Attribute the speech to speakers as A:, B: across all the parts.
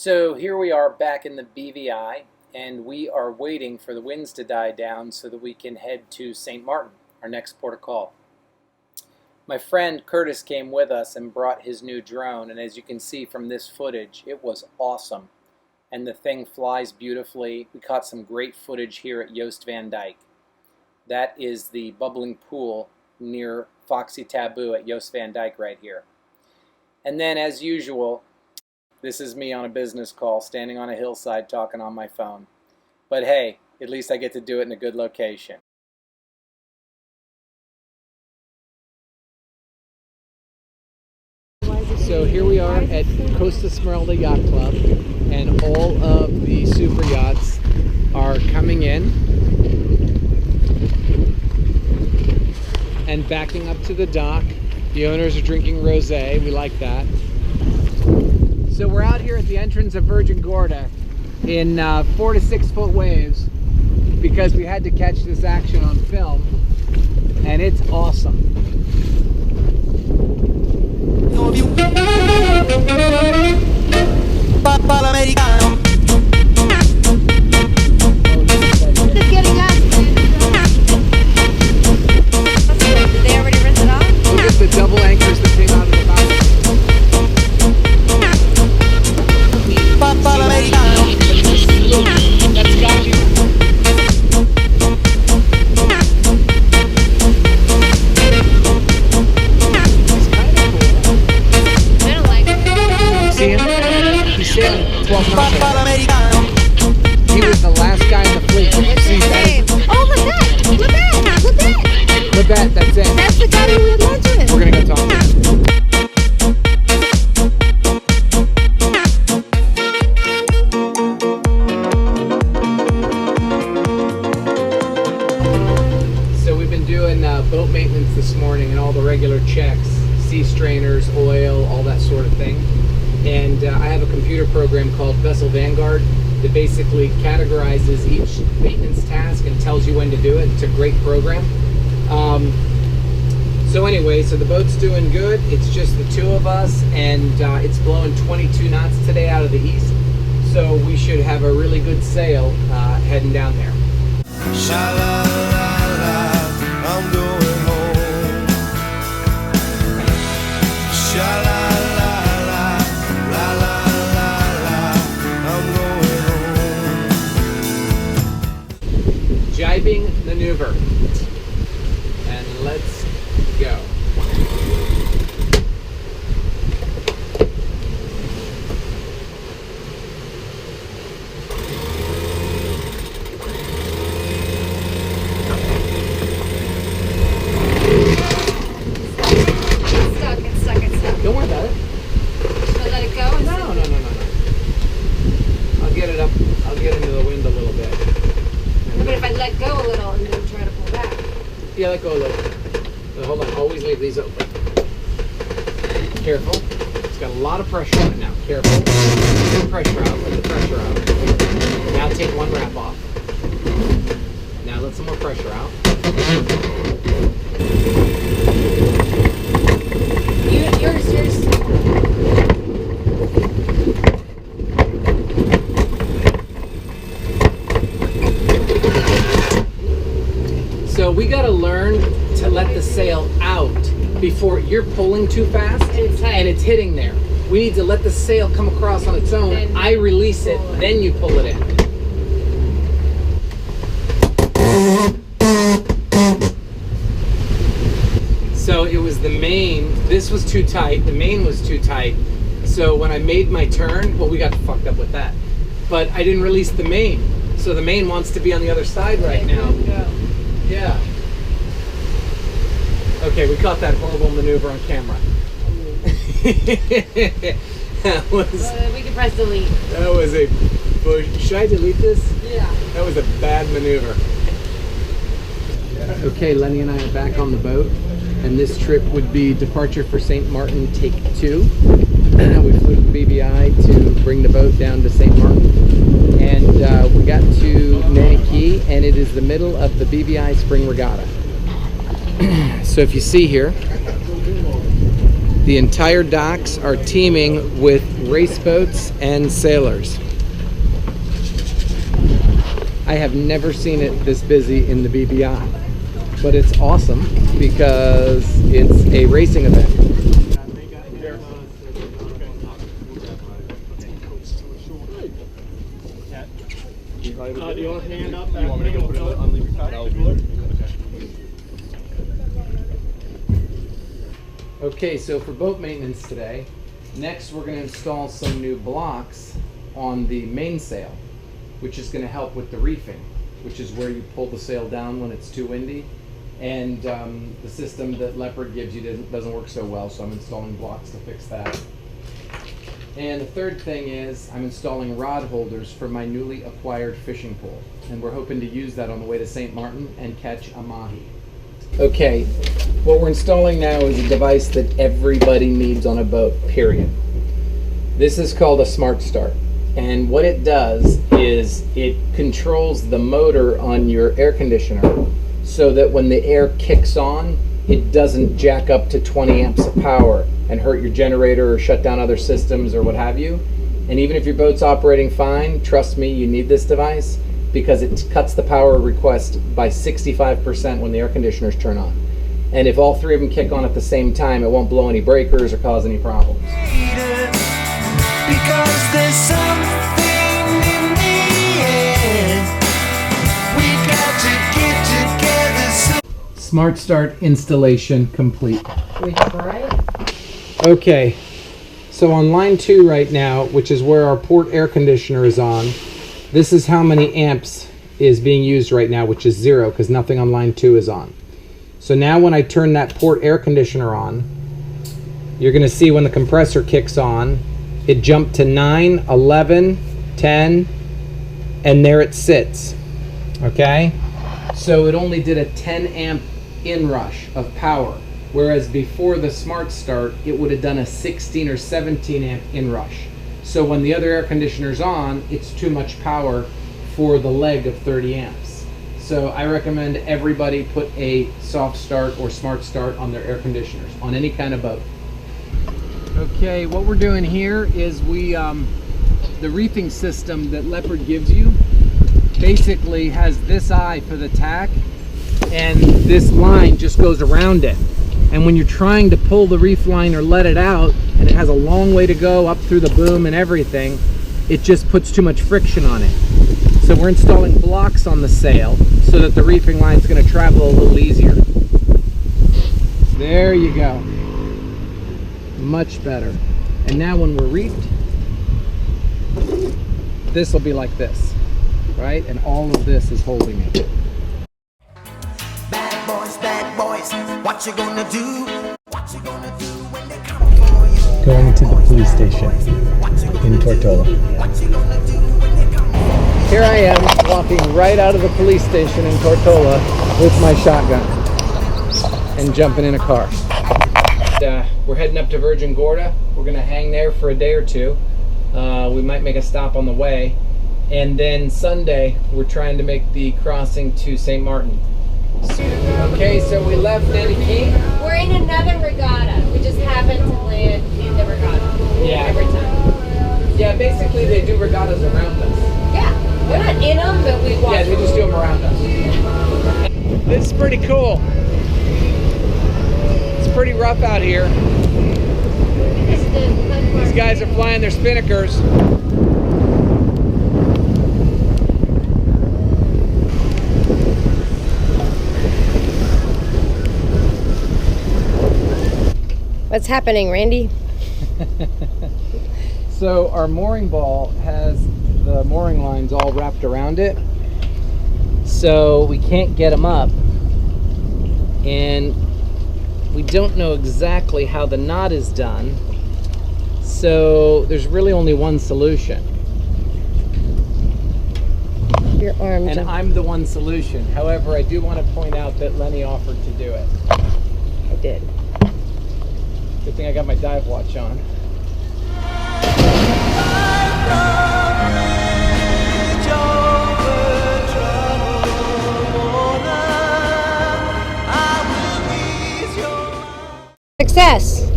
A: So here we are back in the BVI, and we are waiting for the winds to die down so that we can head to St. Martin, our next port of call. My friend Curtis came with us and brought his new drone, and as you can see from this footage, it was awesome. And the thing flies beautifully. We caught some great footage here at Joost Van Dyke. That is the bubbling pool near Foxy Taboo at Joost Van Dyke right here. And then, as usual, this is me on a business call, standing on a hillside talking on my phone. But hey, at least I get to do it in a good location. So here we are at Costa Smeralda Yacht Club, and all of the super yachts are coming in and backing up to the dock. The owners are drinking rosé. We like that. So we're out here at the entrance of Virgin Gorda in 4 to 6 foot waves because we had to catch this action on film, and it's awesome.
B: Did they already rinse it off?
A: Look at the double anchors that came out of the bow. That's got you.
B: I don't like it.
A: See him? He's sailing 12 knots. He was the last guy in the fleet. See that?
B: Oh, Lebet!
A: Lebet, that's it.
B: That's the guy who we had lunch with.
A: We're gonna go talk to him. So we've been doing boat maintenance this morning and all the regular checks, sea strainers, oil, all that sort of thing. And I have a computer program called Vessel Vanguard that basically categorizes each maintenance task and tells you when to do it. It's a great program. So anyway, so the boat's doing good. It's just the two of us, and it's blowing 22 knots today out of the east. So we should have a really good sail heading down there.
C: Sha-la-la-la, I'm going home. Sha-la-la-la, la-la-la-la, I'm going home.
A: Jibing maneuver. And let's go.
B: It's stuck.
A: Don't worry about it.
B: So let it go?
A: No. I'll get it up. I'll get into the wind a little bit.
B: But if I let go a little and then try to pull back.
A: Yeah, let go a little. So hold on. Always leave these open. Careful. It's got a lot of pressure on it now. Careful. Let the pressure out. Let the pressure out. Now take one wrap off. Now let some more pressure out.
B: Yours.
A: So we got to learn to let the sail out before you're pulling too fast and it's hitting there. We need to let the sail come across on its own.
B: Then
A: I release it, then you pull it in. So it was the main. This was too tight. The main was too tight. So when I made my turn, well, we got fucked up with that. But I didn't release the main. So the main wants to be on the other side right now. Yeah. Okay, we caught that horrible maneuver on camera. That was.
B: We can press delete.
A: That was a. Should I delete this?
B: Yeah.
A: That was a bad maneuver. Okay, Lenny and I are back on the boat, and this trip would be departure for St. Martin, take 2. We flew to the BVI to bring the boat down to St. Martin, and we got to Nancy, and it is the middle of the BVI Spring Regatta. So if you see here, The entire docks are teeming with race boats and sailors. I have never seen it this busy in the BVI, but it's awesome because it's a racing event.
D: Do you want a hand up? You want me to go put it on leave your tire?
A: Okay, so for boat maintenance today, next we're going to install some new blocks on the mainsail, which is going to help with the reefing, which is where you pull the sail down when it's too windy. And the system that Leopard gives you doesn't work so well, so I'm installing blocks to fix that. And the third thing is I'm installing rod holders for my newly acquired fishing pole. And we're hoping to use that on the way to St. Martin and catch a mahi. Okay, what we're installing now is a device that everybody needs on a boat, period. This is called a Smart Start. And what it does is it controls the motor on your air conditioner so that when the air kicks on, it doesn't jack up to 20 amps of power and hurt your generator or shut down other systems or what have you. And even if your boat's operating fine, trust me, you need this device because it cuts the power request by 65% when the air conditioners turn on. And if all three of them kick on at the same time, it won't blow any breakers or cause any problems.
C: Because there's something in the air. We got to get together.
A: Smart Start installation complete.
B: We try it?
A: Okay, so on line 2 right now, which is where our port air conditioner is on, this is how many amps is being used right now, which is 0 because nothing on line 2 is on. So now when I turn that port air conditioner on, you're going to see when the compressor kicks on, it jumped to 9, 11, 10, and there it sits. Okay? So it only did a 10 amp inrush of power, whereas before the Smart Start, it would have done a 16 or 17 amp inrush. So when the other air conditioner's on, it's too much power for the leg of 30 amps. So I recommend everybody put a soft start or Smart Start on their air conditioners on any kind of boat. Okay, what we're doing here is the reefing system that Leopard gives you basically has this eye for the tack, and this line just goes around it. And when you're trying to pull the reef line or let it out, and it has a long way to go up through the boom and everything, it just puts too much friction on it. So we're installing blocks on the sail so that the reefing line is going to travel a little easier. There you go. Much better. And now when we're reefed, this will be like this, right? And all of this is holding it.
C: Bad boys, what you gonna do? What you gonna do when they come for you?
A: Going to the police station in Tortola.
C: What you gonna do when they come for you?
A: Here I am walking right out of the police station in Tortola with my shotgun and jumping in a car. We're heading up to Virgin Gorda. We're gonna hang there for a day or two. We might make a stop on the way. And then Sunday, we're trying to make the crossing to St. Martin. Okay, so we left Anegada.
B: We're in another regatta. We just happen to land in the regatta.
A: Yeah.
B: Every time.
A: Yeah, basically they do regattas around us.
B: Yeah. We're not in them, but we watch
A: Yeah, they just do them around us. This is pretty cool. It's pretty rough out here. These guys are flying their spinnakers.
B: What's happening, Randy?
A: So our mooring ball has the mooring lines all wrapped around it, so we can't get them up, and we don't know exactly how the knot is done, so there's really only one solution.
B: Your arm.
A: And I'm the one solution. However, I do want to point out that Lenny offered to do it.
B: I did.
A: Good thing I got my dive watch on.
B: Success.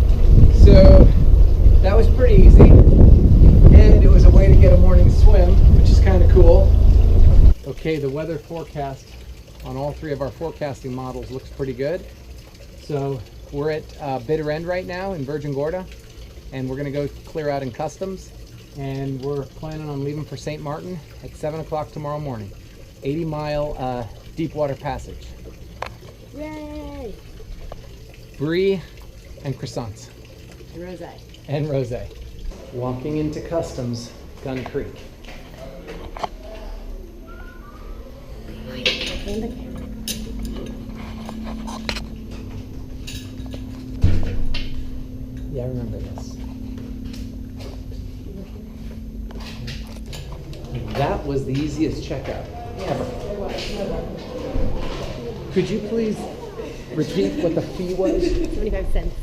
A: So Okay, the weather forecast on all three of our forecasting models looks pretty good. So we're at bitter end right now in Virgin Gorda, and we're gonna go clear out in customs, and we're planning on leaving for St. Martin at 7 o'clock tomorrow morning. 80-mile deep water passage.
B: Yay!
A: Brie and croissants.
B: Rosé.
A: And rosé. Walking into customs, Gun Creek. Yeah, I remember this. That was the easiest checkout ever. Could you please repeat what the fee was?
B: 75 cents.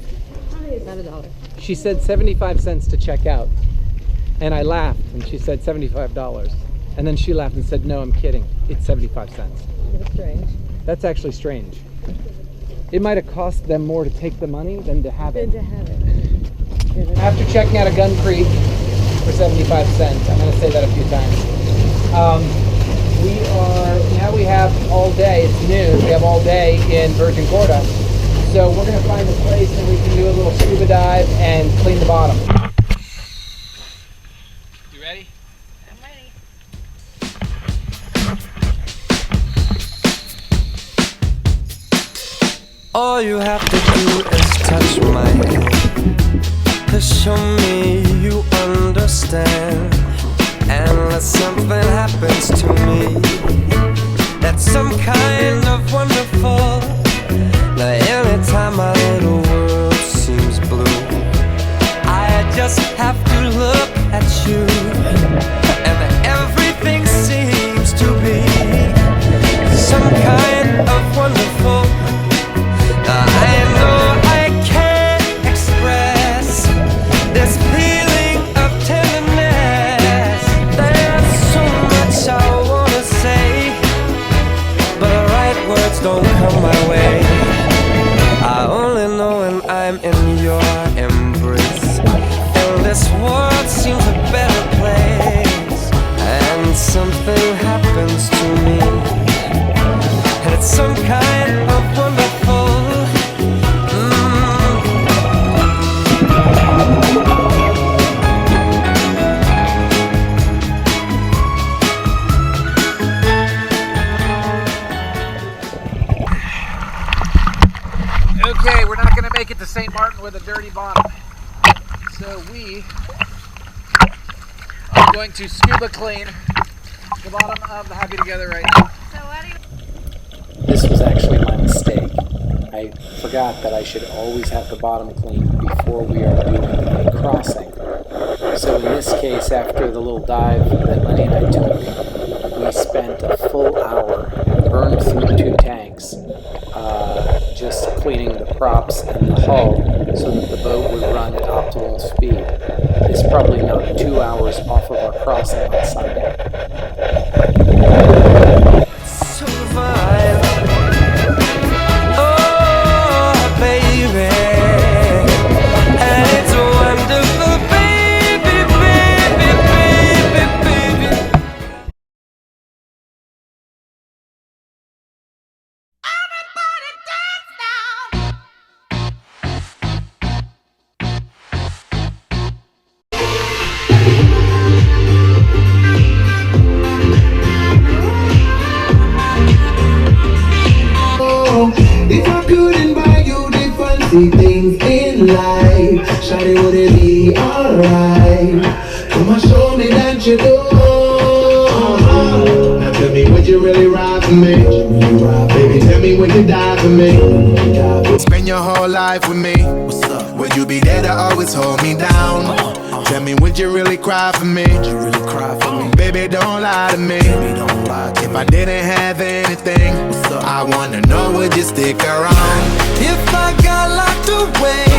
B: Not $1.
A: She said 75 cents to check out. And I laughed and she said $75. And then she laughed and said, no, I'm kidding. It's 75 cents.
B: That's strange.
A: That's actually strange. It might have cost them more to take the money than to have it. After checking out a Gun Creek for 75 cents, I'm going to say that a few times. We have all day, it's noon, we have all day in Virgin Gorda. So we're going to find a place that we can do a little scuba dive and clean the bottom. You ready?
B: I'm ready.
C: All you have to do is touch my hand to show me you understand. Unless something happens to me that's some kind of wonderful. Now anytime my little world seems blue, I just have to look at you, and everything seems to be some kind of wonderful. I know I can't express this feeling of tenderness. There's so much I wanna say, but the right words don't come my way. I only know when I'm in your embrace, and this world seems a better place. And something happens to me, and it's some kind of wonderful.
A: Okay, we're not going to make it to St. Martin with a dirty bottom. So we are going to scuba clean the bottom of the Happy Together right now.
B: So what do you...
A: This was actually my mistake. I forgot that I should always have the bottom cleaned before we are doing a crossing. So in this case, after the little dive that Lenny and I took, we spent a full hour, burned through 2 tanks, just cleaning the props and the hull so that the boat would run at optimal speed. This probably knocked 2 hours off of our crossing on Sunday.
C: Survive. Oh, baby, and it's wonderful, baby, baby, baby, baby.
E: If I couldn't buy you the fancy things in life, shawty, would it be alright? Come on, show me that you do. Now tell me, would you really ride for me? Baby, tell me, would you die for me? Spend your whole life with me. Would you be there to always hold me down? Tell me, would you really cry for me? Baby, don't lie to me. If I didn't have anything, I wanna know, would you stick around?
C: If I got locked away